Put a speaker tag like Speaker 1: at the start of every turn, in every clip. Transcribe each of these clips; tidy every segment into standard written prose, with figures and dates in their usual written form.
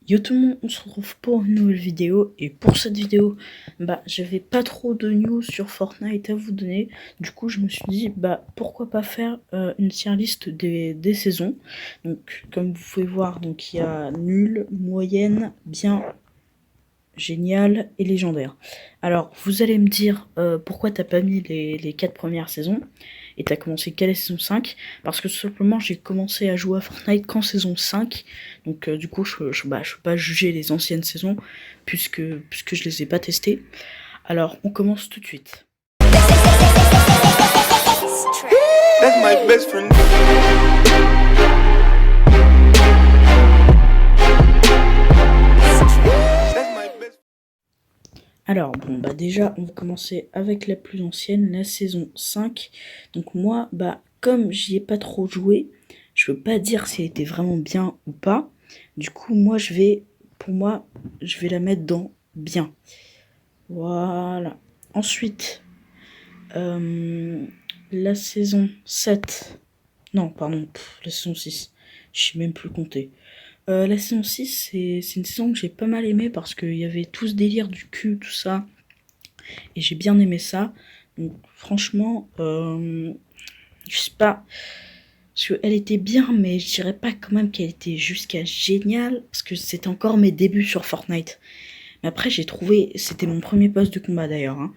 Speaker 1: Yo tout le monde, on se retrouve pour une nouvelle vidéo et pour cette vidéo, j'avais pas trop de news sur Fortnite à vous donner. Du coup, je me suis dit, pourquoi pas faire une tier list des saisons. Donc, comme vous pouvez voir, donc il y a nul, moyenne, bien, génial et légendaire. Alors, vous allez me dire pourquoi t'as pas mis les 4 premières saisons et t'as commencé qu'à la saison 5, parce que tout simplement j'ai commencé à jouer à Fortnite qu'en saison 5, donc du coup je peux pas juger les anciennes saisons puisque je les ai pas testées. Alors on commence tout de suite. That's my best friend. Alors, déjà, on va commencer avec la plus ancienne, la saison 5. Donc moi, comme j'y ai pas trop joué, je veux pas dire si elle était vraiment bien ou pas. Du coup, pour moi, je vais la mettre dans bien. Voilà. Ensuite, la saison 7. Non, pardon, la saison 6. Je sais même plus compter. La saison 6, c'est une saison que j'ai pas mal aimée parce qu'il y avait tout ce délire du cul, tout ça. Et j'ai bien aimé ça. Donc franchement, je sais pas. Parce qu'elle était bien, mais je dirais pas quand même qu'elle était jusqu'à géniale. Parce que c'était encore mes débuts sur Fortnite. Mais après, j'ai trouvé. C'était mon premier poste de combat d'ailleurs. Hein.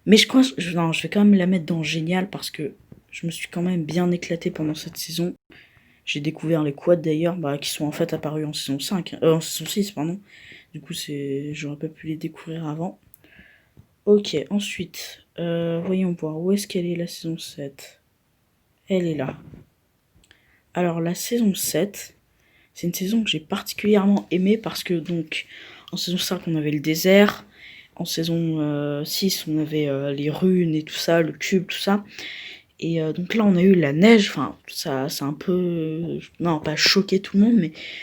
Speaker 1: Mais non, je vais quand même la mettre dans génial parce que je me suis quand même bien éclaté pendant cette saison. J'ai découvert les quads d'ailleurs, qui sont en fait apparus en saison 5, en saison 6, pardon. Du coup, j'aurais pas pu les découvrir avant. Ok, ensuite, voyons voir, où est-ce qu'elle est la saison 7? Elle est là. Alors, la saison 7, c'est une saison que j'ai particulièrement aimée parce que, donc, en saison 5, on avait le désert. En saison 6, on avait les runes et tout ça, le cube, tout ça. Et donc là, on a eu la neige, enfin, ça a un peu, non, pas choqué tout le monde,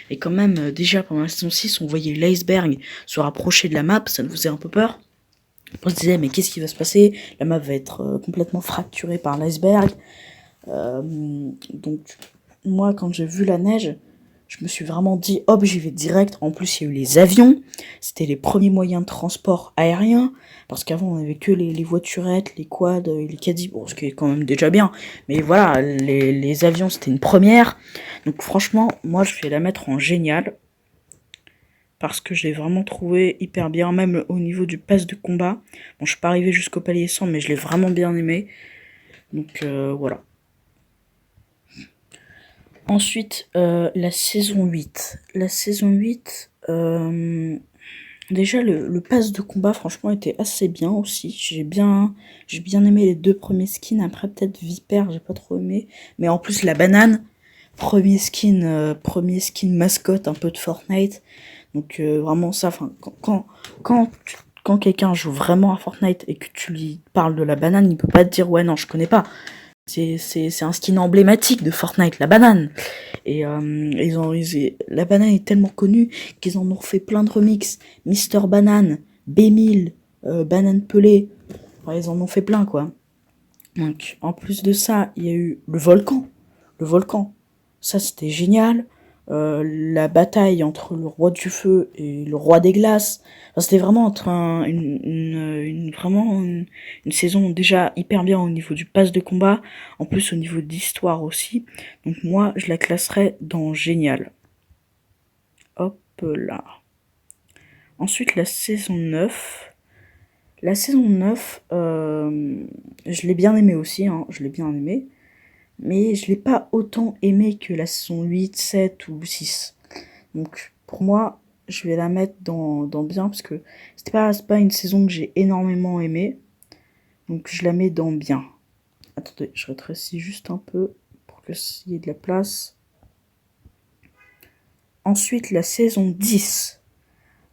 Speaker 1: mais quand même, déjà pendant la saison 6, on voyait l'iceberg se rapprocher de la map, ça nous faisait un peu peur. On se disait, mais qu'est-ce qui va se passer? La map va être complètement fracturée par l'iceberg. Donc, moi, quand j'ai vu la neige, je me suis vraiment dit, hop, j'y vais direct. En plus, il y a eu les avions. C'était les premiers moyens de transport aérien. Parce qu'avant, on avait que les voiturettes, les quads, les caddies. Bon, ce qui est quand même déjà bien. Mais voilà, les avions, c'était une première. Donc franchement, moi, je vais la mettre en génial. Parce que je l'ai vraiment trouvé hyper bien. Même au niveau du pass de combat. Bon, je suis pas arrivé jusqu'au palier 100, mais je l'ai vraiment bien aimé. Donc voilà. Ensuite, la saison 8. La saison 8, déjà le pass de combat franchement était assez bien aussi. J'ai bien aimé les deux premiers skins. Après peut-être Viper, j'ai pas trop aimé. Mais en plus la banane, premier skin mascotte un peu de Fortnite. Donc vraiment ça, quand quelqu'un joue vraiment à Fortnite et que tu lui parles de la banane, il peut pas te dire ouais non je connais pas. C'est un skin emblématique de Fortnite, la banane. Et la banane est tellement connue qu'ils en ont fait plein de remixes. Mister Banane, B1000, Banane Pelée. Enfin, ils en ont fait plein, quoi. Donc, en plus de ça, il y a eu le volcan. Le volcan. Ça, c'était génial. La bataille entre le roi du feu et le roi des glaces. Enfin, c'était vraiment une saison déjà hyper bien au niveau du pass de combat, en plus au niveau de l'histoire aussi. Donc moi, je la classerais dans génial. Hop là. Ensuite, la saison 9. La saison 9, je l'ai bien aimée aussi, hein, je l'ai bien aimée. Mais je l'ai pas autant aimé que la saison 8, 7 ou 6. Donc pour moi, je vais la mettre dans bien parce que c'est pas une saison que j'ai énormément aimée. Donc je la mets dans bien. Attendez, je rétrécis juste un peu pour qu'il y ait de la place. Ensuite, la saison 10.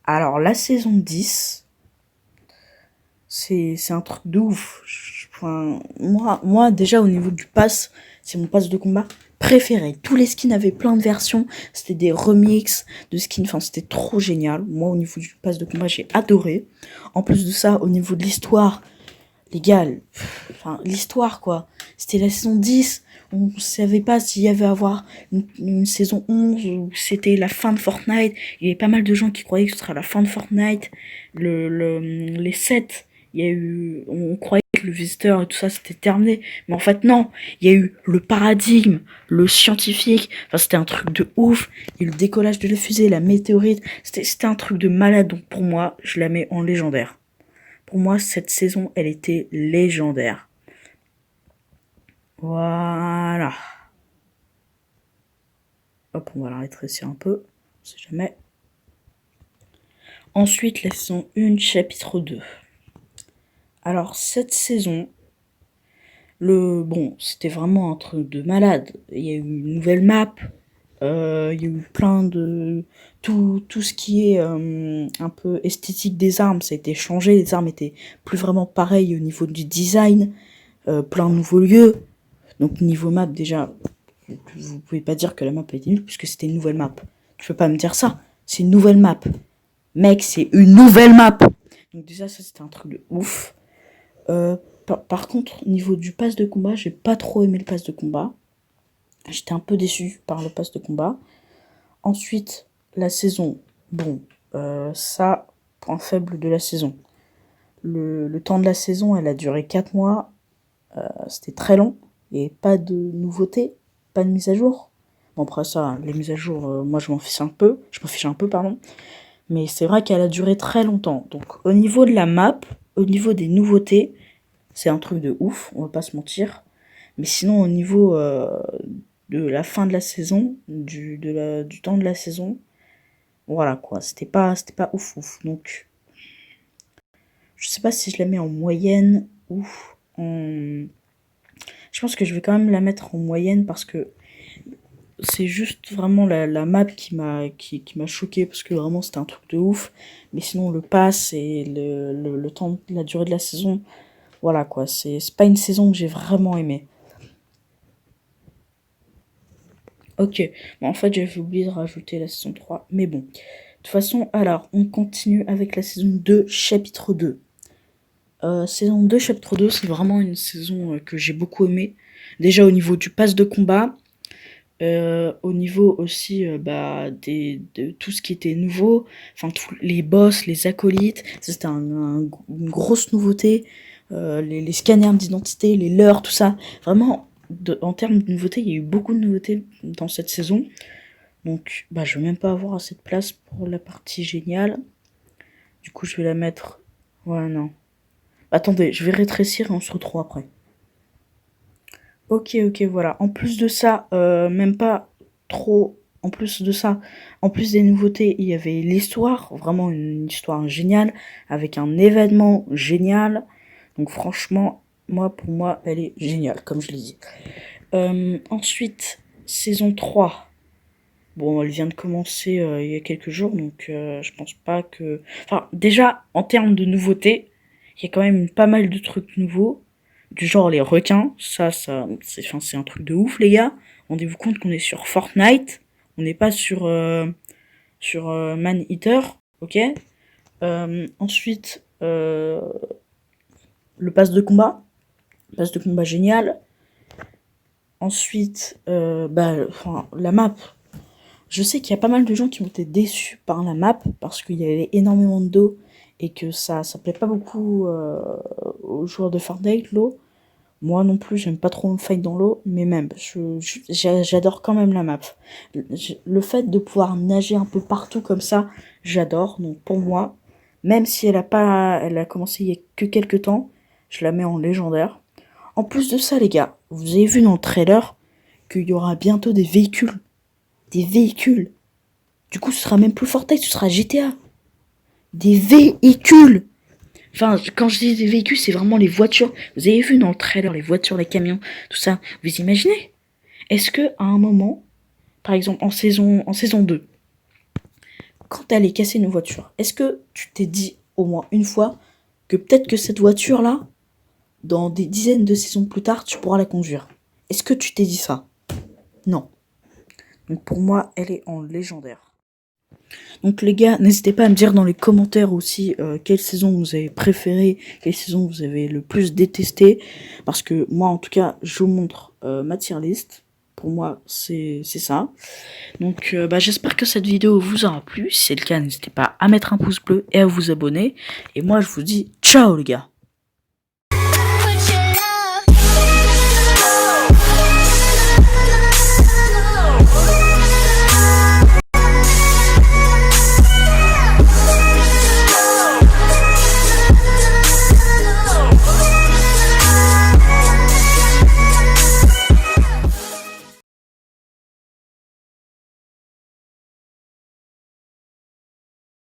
Speaker 1: Alors la saison 10, c'est un truc de ouf. Enfin, moi déjà au niveau du pass, c'est mon pass de combat préféré. Tous les skins avaient plein de versions, c'était des remixes de skins, enfin c'était trop génial. Moi au niveau du pass de combat, j'ai adoré. En plus de ça, au niveau de l'histoire, les gars, enfin l'histoire quoi, C'était la saison 10. On savait pas s'il y avait à avoir une saison 11 ou c'était la fin de Fortnite. Il y avait pas mal de gens qui croyaient que ce serait la fin de Fortnite. Les 7, il y a eu, on croyait que le visiteur et tout ça c'était terminé. Mais en fait non, il y a eu le paradigme, le scientifique. Enfin c'était un truc de ouf. Et le décollage de la fusée, la météorite. C'était un truc de malade. Donc pour moi, je la mets en légendaire. Pour moi, cette saison, elle était légendaire. Voilà. Hop, on va la rétrécir un peu. On sait jamais. Ensuite, la saison 1, chapitre 2. Alors, cette saison, c'était vraiment un truc de malade. Il y a eu une nouvelle map. Il y a eu plein de... Tout ce qui est un peu esthétique des armes, ça a été changé. Les armes étaient plus vraiment pareilles au niveau du design. Plein de nouveaux lieux. Donc, niveau map, déjà, vous pouvez pas dire que la map était nulle puisque c'était une nouvelle map. Tu peux pas me dire ça. C'est une nouvelle map. Mec, c'est une nouvelle map. Donc déjà, ça, c'était un truc de ouf. Par contre, niveau du pass de combat, j'ai pas trop aimé le pass de combat. J'étais un peu déçu par le pass de combat. Ensuite, la saison. Ça, point faible de la saison. Le temps de la saison, elle a duré 4 mois. C'était très long. Et pas de nouveautés, pas de mise à jour. Bon, après ça, les mises à jour, moi je m'en fiche un peu. Pardon. Mais c'est vrai qu'elle a duré très longtemps. Donc au niveau de la map, au niveau des nouveautés, c'est un truc de ouf, on va pas se mentir. Mais sinon au niveau de la fin de la saison, du temps de la saison, voilà quoi, c'était pas ouf. Donc je sais pas si je la mets en moyenne ou en... Je pense que je vais quand même la mettre en moyenne parce que c'est juste vraiment la map qui m'a choqué parce que vraiment c'était un truc de ouf. Mais sinon le pass et le temps, la durée de la saison, voilà quoi, c'est pas une saison que j'ai vraiment aimé. Ok, bon, en fait j'avais oublié de rajouter la saison 3, mais bon. De toute façon, alors on continue avec la saison 2, chapitre 2. Saison 2, chapitre 2, c'est vraiment une saison que j'ai beaucoup aimé. Déjà au niveau du pass de combat, au niveau aussi de tout ce qui était nouveau, enfin tous les boss, les acolytes, ça, c'était une grosse nouveauté. Les scanners d'identité, les leurs, tout ça. Vraiment, en termes de nouveautés, il y a eu beaucoup de nouveautés dans cette saison. Donc je vais même pas avoir assez de place pour la partie géniale. Du coup je vais la mettre... Ouais non. Attendez, je vais rétrécir et on se retrouve après. Ok, voilà. En plus de ça, même pas trop. En plus de ça, en plus des nouveautés, il y avait l'histoire, vraiment une histoire géniale, avec un événement génial. Donc franchement, pour moi, elle est géniale, comme je l'ai dit. Ensuite, saison 3. Bon, elle vient de commencer il y a quelques jours, donc je pense pas que... Enfin, déjà, en termes de nouveautés, il y a quand même pas mal de trucs nouveaux. Du genre les requins, c'est un truc de ouf, les gars. Rendez-vous compte qu'on est sur Fortnite, on n'est pas sur Man Eater, ok. Ensuite, le pass de combat génial. Ensuite, la map. Je sais qu'il y a pas mal de gens qui ont été déçus par la map parce qu'il y avait énormément de dos et que ça plaît pas beaucoup aux joueurs de Fortnite, l'eau. Moi non plus, j'aime pas trop me fight dans l'eau, mais même, j'adore quand même la map. Le fait de pouvoir nager un peu partout comme ça, j'adore. Donc pour moi, même si elle a commencé il y a que quelques temps, je la mets en légendaire. En plus de ça, les gars, vous avez vu dans le trailer qu'il y aura bientôt des véhicules. Des véhicules. Du coup, ce sera même plus Fortnite, ce sera GTA. Des véhicules. Enfin, quand je dis des véhicules, c'est vraiment les voitures. Vous avez vu dans le trailer, les voitures, les camions, tout ça. Vous imaginez? Est-ce que à un moment, par exemple en saison 2, quand t'allais casser une voiture, est-ce que tu t'es dit au moins une fois que peut-être que cette voiture-là, dans des dizaines de saisons plus tard, tu pourras la conduire? Est-ce que tu t'es dit ça? Non. Donc pour moi, elle est en légendaire. Donc les gars, n'hésitez pas à me dire dans les commentaires aussi quelle saison vous avez préféré, quelle saison vous avez le plus détesté. Parce que moi, en tout cas, je vous montre ma tier list. Pour moi, c'est ça. Donc j'espère que cette vidéo vous aura plu. Si c'est le cas, n'hésitez pas à mettre un pouce bleu et à vous abonner. Et moi, je vous dis ciao les gars.